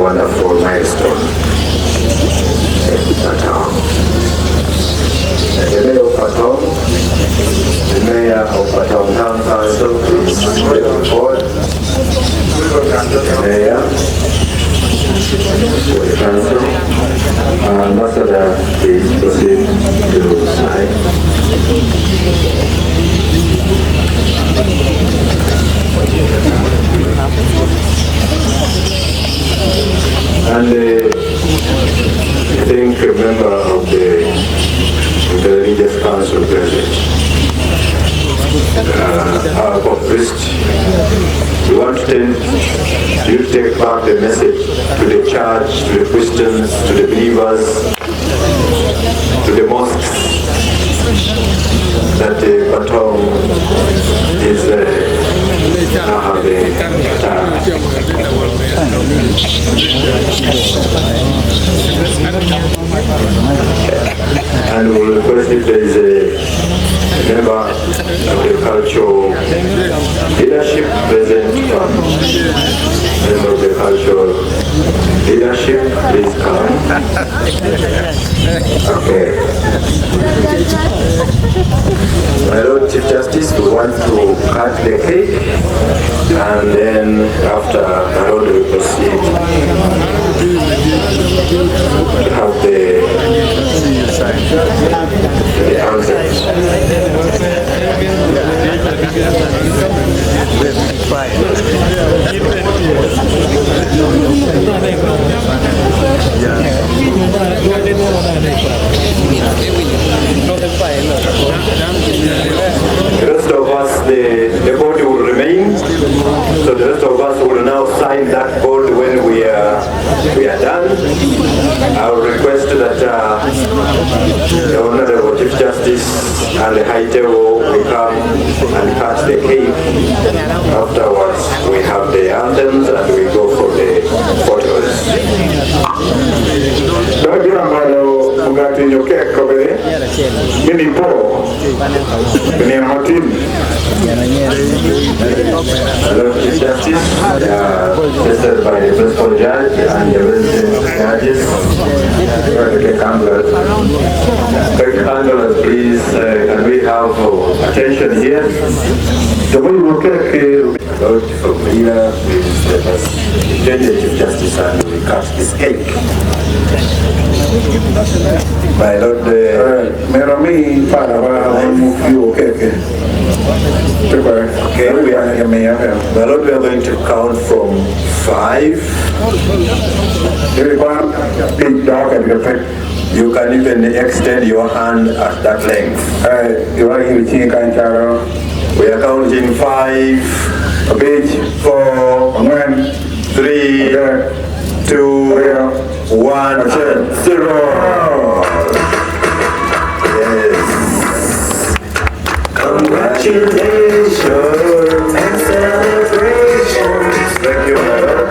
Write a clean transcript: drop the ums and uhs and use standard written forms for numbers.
wonderful milestone at home. The mayor of Batoro, the mayor of Batoro Town Council, please step forward. The mayor, the council, ambassador, please proceed to sign. And I think a member of the religious council present, our Pope priest, we want you to take back the message to the church, to the Christians, to the believers, to the mosques, that the Batoro is now having and we will request if there is a member of the cultural leadership present from member of the cultural leadership, please come. Okay. My Lord Chief Justice, we want to cut the cake and then after my Lord will proceed to have the answers. The rest of us, the body will remain. So the rest of us will now sign that board when we are done. I will request that the Honorable Chief Justice and the High Table will come and cut the cake. Afterwards, we have the anthems and we go for the photos. Chief Justice, tested by the principal judge and the resident judges. Handlers, please, can we have attention here? Lord, from here, please let us join the Chief Justice and we cut this cake. My Lord, okay, my Lord, we are going to count from 5. You can even extend your hand at that length. We are counting 5, 4, 3, 2, 1, 0. Yes. Congratulations and celebrations. Thank you, my Lord.